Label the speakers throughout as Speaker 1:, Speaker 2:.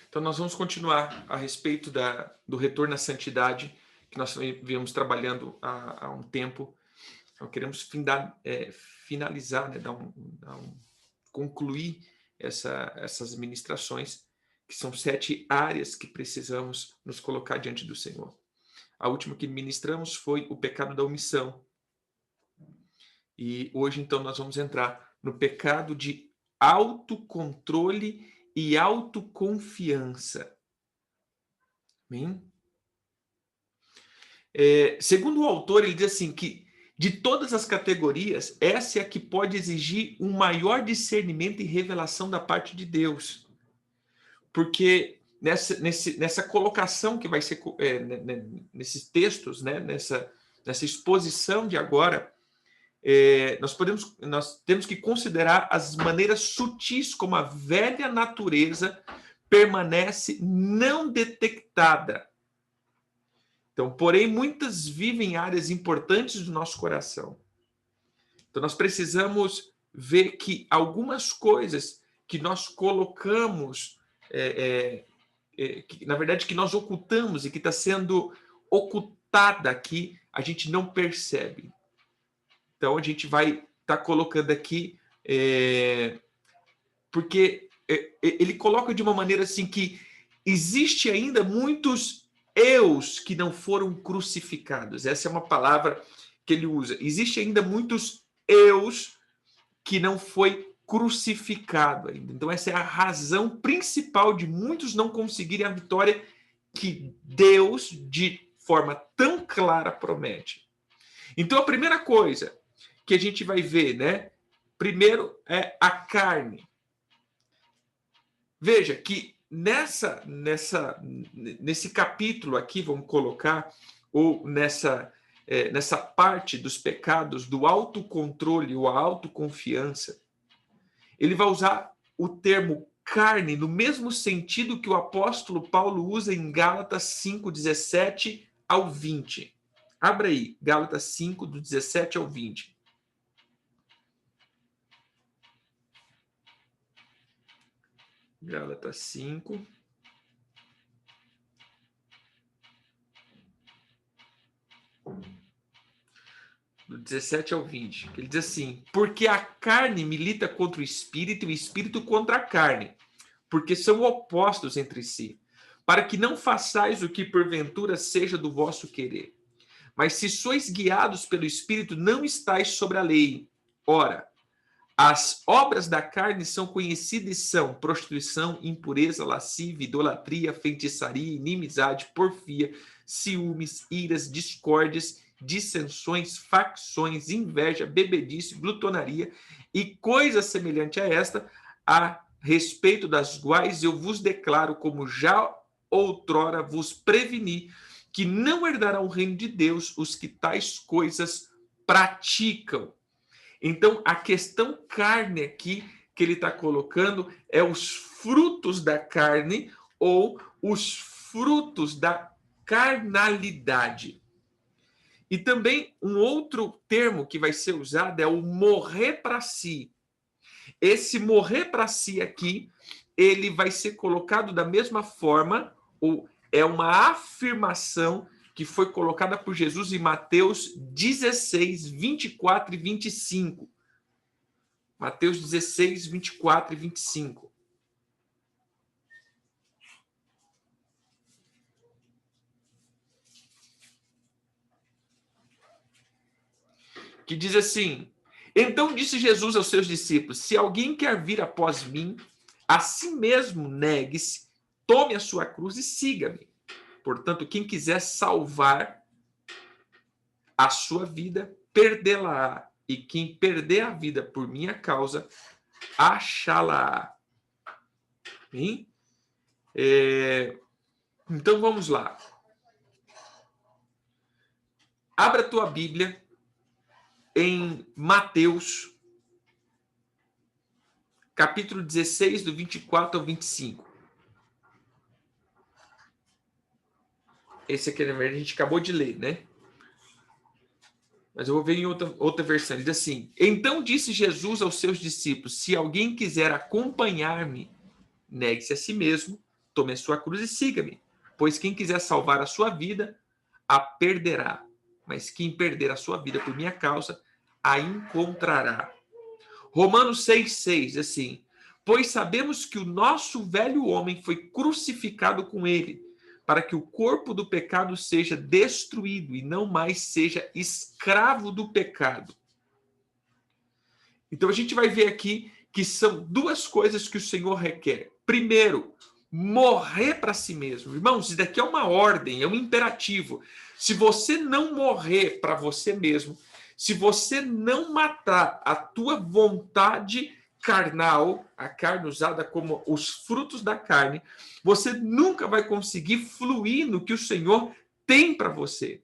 Speaker 1: Então, nós vamos continuar a respeito do retorno à santidade, que nós viemos trabalhando há um tempo. Então, queremos finalizar, né, concluir essas ministrações, que são 7 áreas que precisamos nos colocar diante do Senhor. A última que ministramos foi o pecado da omissão. E hoje, então, nós vamos entrar no pecado de autocontrole e autoconfiança. Amém? Segundo o autor, ele diz assim, que de todas as categorias, essa é a que pode exigir um maior discernimento e revelação da parte de Deus. Porque nessa colocação que vai ser, nesses textos, né, nessa exposição de agora, nós temos que considerar as maneiras sutis como a velha natureza permanece não detectada. Então, porém, muitas vivem em áreas importantes do nosso coração. Então, nós precisamos ver que algumas coisas que nós colocamos, que, na verdade, que nós ocultamos e que está sendo ocultada aqui, a gente não percebe. Então, a gente vai estar colocando aqui, porque ele coloca de uma maneira assim que existe ainda muitos eus que não foram crucificados. Essa é uma palavra que ele usa. Existe ainda muitos eus que não foi crucificado ainda. Então, essa é a razão principal de muitos não conseguirem a vitória que Deus, de forma tão clara, promete. Então, a primeira coisa que a gente vai ver, né? Primeiro é a carne. Veja que nesse capítulo aqui, vamos colocar, ou nessa parte dos pecados do autocontrole ou a autoconfiança, ele vai usar o termo carne no mesmo sentido que o apóstolo Paulo usa em Gálatas 5, 17 ao 20. Abra aí, Gálatas 5, do 17 ao 20. Gálatas 5. Do 17 ao 20. Ele diz assim: porque a carne milita contra o espírito e o espírito contra a carne, porque são opostos entre si, para que não façais o que porventura seja do vosso querer. Mas se sois guiados pelo espírito, não estáis sobre a lei. Ora, as obras da carne são conhecidas e são prostituição, impureza, lascívia, idolatria, feitiçaria, inimizade, porfia, ciúmes, iras, discórdias, dissensões, facções, inveja, bebedice, glutonaria e coisa semelhante a esta, a respeito das quais eu vos declaro, como já outrora vos preveni, que não herdarão o reino de Deus os que tais coisas praticam. Então, a questão carne aqui que ele está colocando é os frutos da carne ou os frutos da carnalidade. E também um outro termo que vai ser usado é o morrer para si. Esse morrer para si aqui, ele vai ser colocado da mesma forma, ou é uma afirmação que foi colocada por Jesus em Mateus 16, 24 e 25. Mateus 16, 24 e 25. Que diz assim: então disse Jesus aos seus discípulos: se alguém quer vir após mim, a si mesmo negue-se, tome a sua cruz e siga-me. Portanto, quem quiser salvar a sua vida, perdê-la-á. E quem perder a vida por minha causa, achá-la-á. Então, vamos lá. Abra a tua Bíblia em Mateus, capítulo 16, do 24 ao 25. Esse aqui, a gente acabou de ler, né? Mas eu vou ver em outra versão. Ele diz assim: então disse Jesus aos seus discípulos: se alguém quiser acompanhar-me, negue-se a si mesmo, tome a sua cruz e siga-me. Pois quem quiser salvar a sua vida, a perderá. Mas quem perder a sua vida por minha causa, a encontrará. Romanos 6,6, assim: pois sabemos que o nosso velho homem foi crucificado com ele, para que o corpo do pecado seja destruído e não mais seja escravo do pecado. Então a gente vai ver aqui que são duas coisas que o Senhor requer. Primeiro, morrer para si mesmo. Irmãos, isso daqui é uma ordem, é um imperativo. Se você não morrer para você mesmo, se você não matar a tua vontade carnal, a carne usada como os frutos da carne, você nunca vai conseguir fluir no que o Senhor tem para você.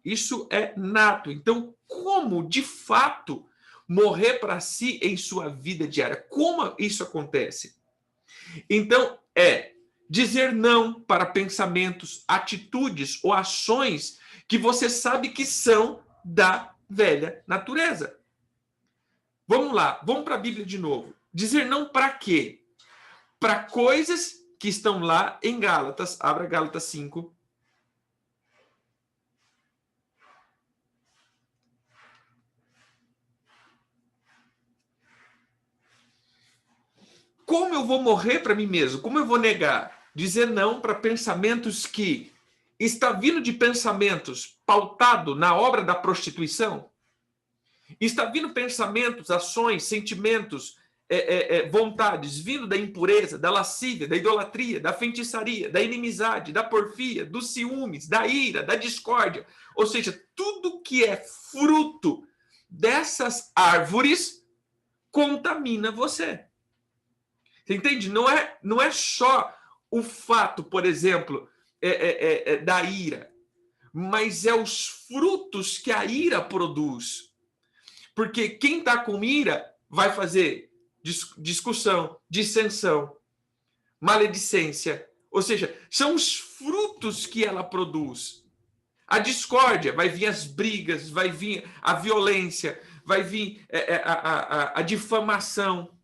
Speaker 1: Isso é nato. Então, como de fato morrer para si em sua vida diária? Como isso acontece? Então, é dizer não para pensamentos, atitudes ou ações que você sabe que são da velha natureza. Vamos lá, vamos para a Bíblia de novo. Dizer não para quê? Para coisas que estão lá em Gálatas. Abra Gálatas 5. Como eu vou morrer para mim mesmo? Como eu vou negar? Dizer não para pensamentos que está vindo de pensamentos pautado na obra da prostituição? Está vindo pensamentos, ações, sentimentos, vontades vindo da impureza, da lascívia, da idolatria, da feitiçaria, da inimizade, da porfia, dos ciúmes, da ira, da discórdia. Ou seja, tudo que é fruto dessas árvores contamina você. Você entende? Não é só o fato, por exemplo, da ira, mas é os frutos que a ira produz. Porque quem está com ira vai fazer discussão, dissensão, maledicência. Ou seja, são os frutos que ela produz. A discórdia, vai vir as brigas, vai vir a violência, vai vir a difamação.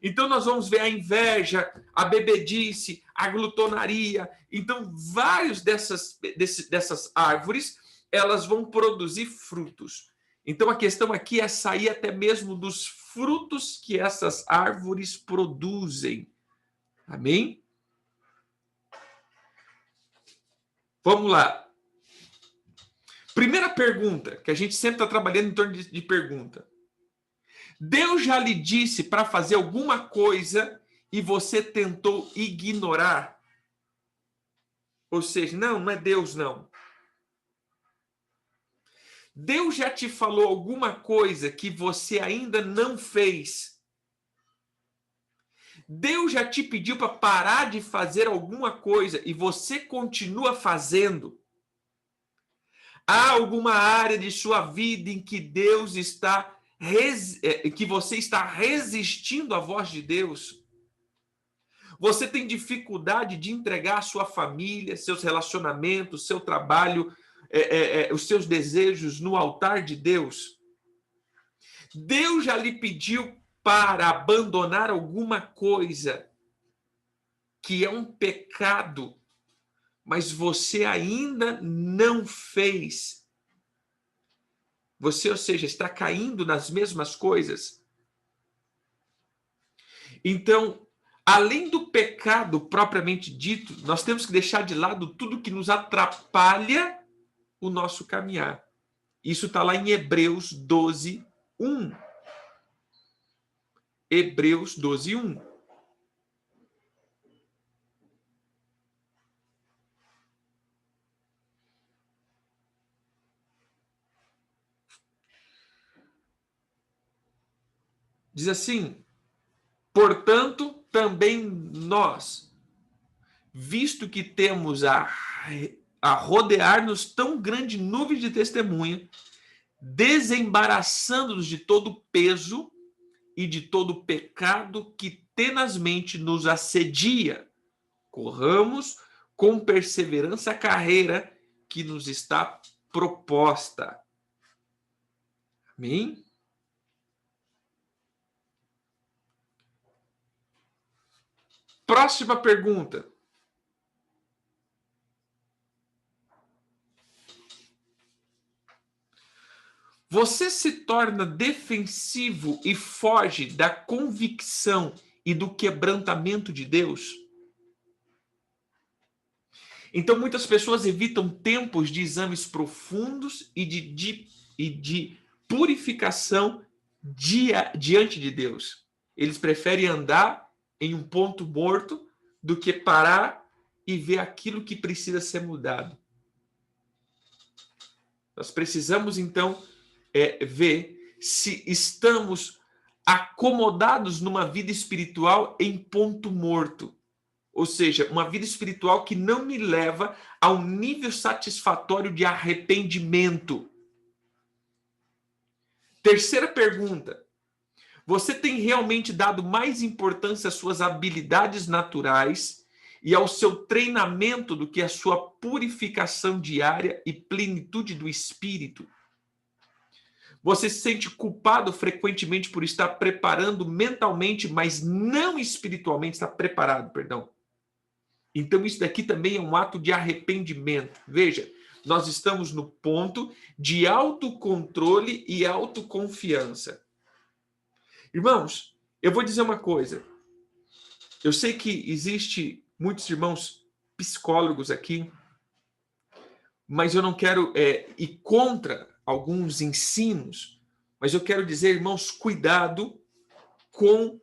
Speaker 1: Então, nós vamos ver a inveja, a bebedice, a glutonaria. Então, várias dessas árvores, elas vão produzir frutos. Então, a questão aqui é sair até mesmo dos frutos que essas árvores produzem. Amém? Vamos lá. Primeira pergunta, que a gente sempre está trabalhando em torno de pergunta. Deus já lhe disse para fazer alguma coisa e você tentou ignorar? Ou seja, não é Deus, não. Deus já te falou alguma coisa que você ainda não fez? Deus já te pediu para parar de fazer alguma coisa e você continua fazendo? Há alguma área de sua vida em que Deus está que você está resistindo à voz de Deus? Você tem dificuldade de entregar a sua família, seus relacionamentos, seu trabalho, os seus desejos no altar de Deus? Deus já lhe pediu para abandonar alguma coisa que é um pecado, mas você ainda não fez. Você, ou seja, está caindo nas mesmas coisas. Então, além do pecado propriamente dito, nós temos que deixar de lado tudo que nos atrapalha o nosso caminhar. Isso está lá em Hebreus 12, 1. Hebreus 12, 1. Diz assim: portanto, também nós, visto que temos a rodear-nos tão grande nuvem de testemunha, desembaraçando-nos de todo peso e de todo pecado que tenazmente nos assedia, corramos com perseverança a carreira que nos está proposta. Amém? Próxima pergunta. Você se torna defensivo e foge da convicção e do quebrantamento de Deus? Então, muitas pessoas evitam tempos de exames profundos e de purificação diante de Deus. Eles preferem andar em um ponto morto do que parar e ver aquilo que precisa ser mudado. Nós precisamos, então, ver se estamos acomodados numa vida espiritual em ponto morto. Ou seja, uma vida espiritual que não me leva a um nível satisfatório de arrependimento. Terceira pergunta. Você tem realmente dado mais importância às suas habilidades naturais e ao seu treinamento do que à sua purificação diária e plenitude do espírito? Você se sente culpado frequentemente por estar preparando mentalmente, mas não espiritualmente, está preparado, perdão. Então isso daqui também é um ato de arrependimento. Veja, nós estamos no ponto de autocontrole e autoconfiança. Irmãos, eu vou dizer uma coisa. Eu sei que existe muitos irmãos psicólogos aqui, mas eu não quero ir contra alguns ensinos, mas eu quero dizer, irmãos, cuidado com...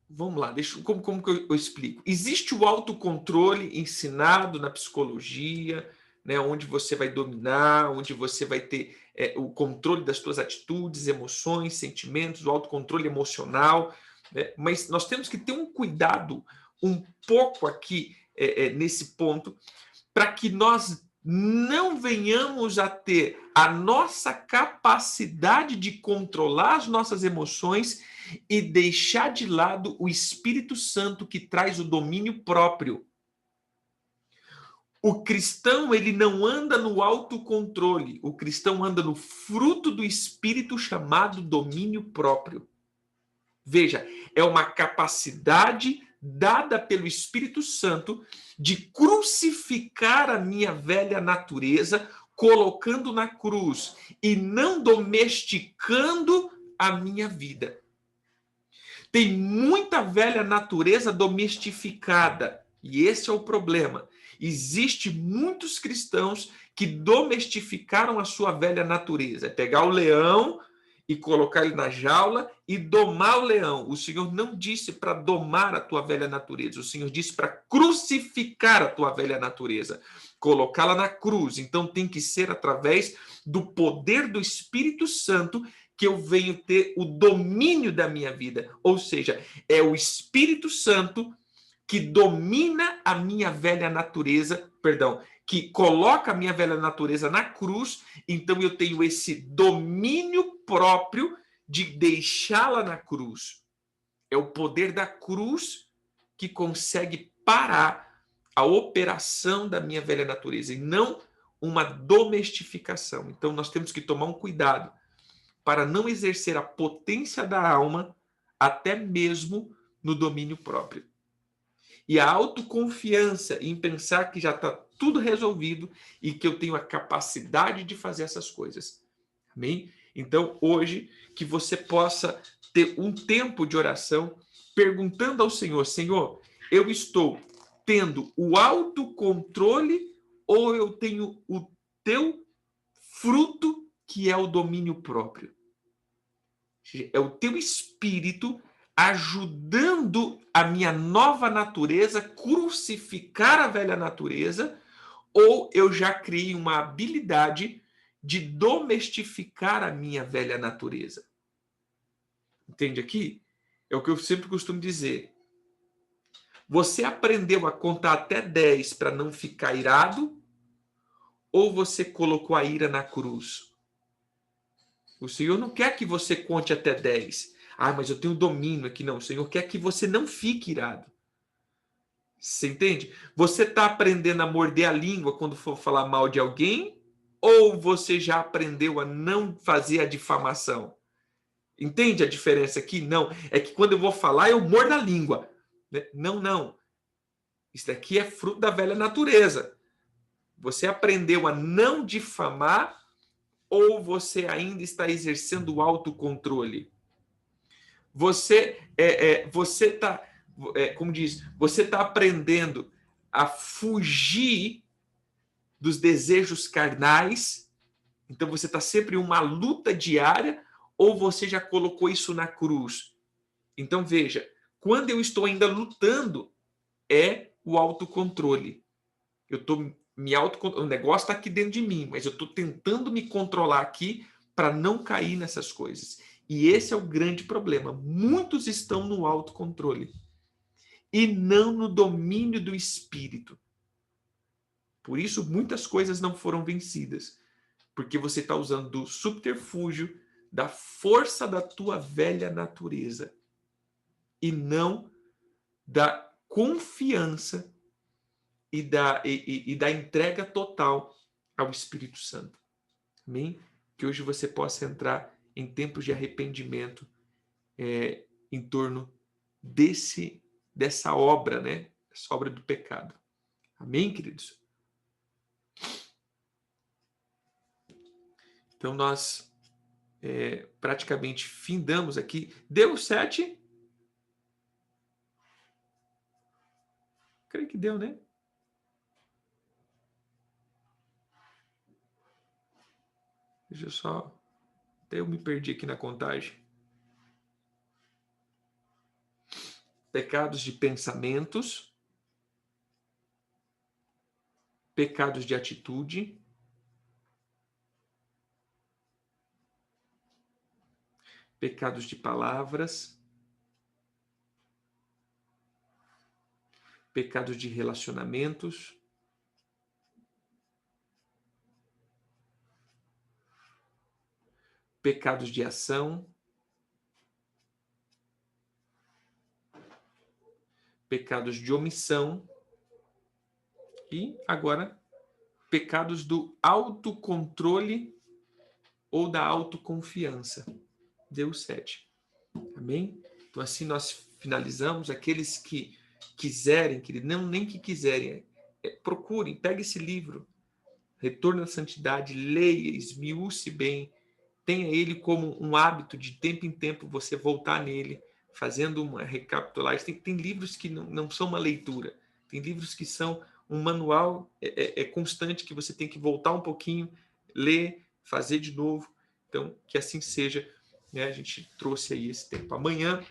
Speaker 1: vamos lá, como que eu explico? Existe o autocontrole ensinado na psicologia, né, onde você vai dominar, onde você vai ter o controle das suas atitudes, emoções, sentimentos, o autocontrole emocional, né? Mas nós temos que ter um cuidado um pouco aqui nesse ponto, para que nós não venhamos a ter a nossa capacidade de controlar as nossas emoções e deixar de lado o Espírito Santo que traz o domínio próprio. O cristão, ele não anda no autocontrole, o cristão anda no fruto do Espírito chamado domínio próprio. Veja, é uma capacidade dada pelo Espírito Santo de crucificar a minha velha natureza, colocando na cruz e não domesticando a minha vida. Tem muita velha natureza domestificada, e esse é o problema. Existe muitos cristãos que domesticaram a sua velha natureza. É pegar o leão e colocar ele na jaula e domar o leão. O Senhor não disse para domar a tua velha natureza. O Senhor disse para crucificar a tua velha natureza, colocá-la na cruz. Então tem que ser através do poder do Espírito Santo que eu venho ter o domínio da minha vida. Ou seja, é o Espírito Santo que domina a minha velha natureza, que coloca a minha velha natureza na cruz, então eu tenho esse domínio próprio de deixá-la na cruz. É o poder da cruz que consegue parar a operação da minha velha natureza, e não uma domestificação. Então nós temos que tomar um cuidado para não exercer a potência da alma até mesmo no domínio próprio. E a autoconfiança em pensar que já está tudo resolvido e que eu tenho a capacidade de fazer essas coisas. Amém? Então, hoje, que você possa ter um tempo de oração perguntando ao Senhor, Senhor, eu estou tendo o autocontrole ou eu tenho o teu fruto, que é o domínio próprio? É o teu espírito ajudando a minha nova natureza crucificar a velha natureza, ou eu já criei uma habilidade de domesticar a minha velha natureza? Entende aqui? É o que eu sempre costumo dizer. Você aprendeu a contar até 10 para não ficar irado, ou você colocou a ira na cruz? O Senhor não quer que você conte até 10. Mas eu tenho domínio aqui. Não, o Senhor quer que você não fique irado. Você entende? Você está aprendendo a morder a língua quando for falar mal de alguém? Ou você já aprendeu a não fazer a difamação? Entende a diferença aqui? Não, é que quando eu vou falar, eu mordo a língua. né? Não, não. Isso daqui é fruto da velha natureza. Você aprendeu a não difamar ou você ainda está exercendo o autocontrole? Você está, como diz, você está aprendendo a fugir dos desejos carnais, então você está sempre em uma luta diária, ou você já colocou isso na cruz? Então veja, quando eu estou ainda lutando, é o autocontrole. Eu estou o negócio está aqui dentro de mim, mas eu estou tentando me controlar aqui para não cair nessas coisas. E esse é o grande problema. Muitos estão no autocontrole e não no domínio do espírito. Por isso, muitas coisas não foram vencidas, porque você está usando do subterfúgio, da força da tua velha natureza, e não da confiança e da entrega total ao Espírito Santo. Amém? Que hoje você possa entrar em tempos de arrependimento em torno dessa obra, né? Essa obra do pecado. Amém, queridos? Então, nós praticamente findamos aqui. Deu 7? Creio que deu, né? Deixa eu só... Até eu me perdi aqui na contagem. Pecados de pensamentos, pecados de atitude, pecados de palavras, pecados de relacionamentos, pecados de ação, pecados de omissão e, agora, pecados do autocontrole ou da autoconfiança. Deu 7. Amém? Então, assim nós finalizamos. Aqueles que quiserem, querido, não nem que quiserem, procurem, pegue esse livro, Retorno à Santidade, leia, esmiúce bem, tenha ele como um hábito de tempo em tempo você voltar nele, fazendo uma recapitulagem. Tem livros que não são uma leitura, tem livros que são um manual constante, que você tem que voltar um pouquinho, ler, fazer de novo. Então, que assim seja, né? A gente trouxe aí esse tempo. Amanhã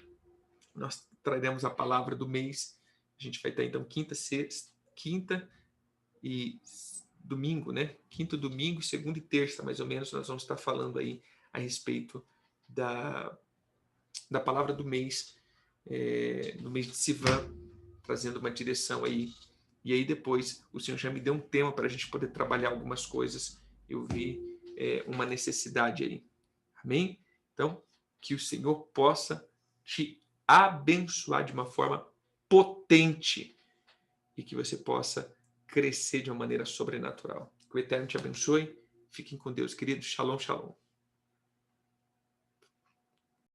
Speaker 1: nós traremos a palavra do mês. A gente vai estar, então, quinta e domingo, né? Quinta, domingo, segunda e terça, mais ou menos, nós vamos estar falando aí a respeito da palavra do mês, no mês de Sivan, trazendo uma direção aí. E aí depois o Senhor já me deu um tema para a gente poder trabalhar algumas coisas. Eu vi uma necessidade aí. Amém? Então, que o Senhor possa te abençoar de uma forma potente e que você possa crescer de uma maneira sobrenatural. Que o Eterno te abençoe. Fiquem com Deus, queridos. Shalom, shalom.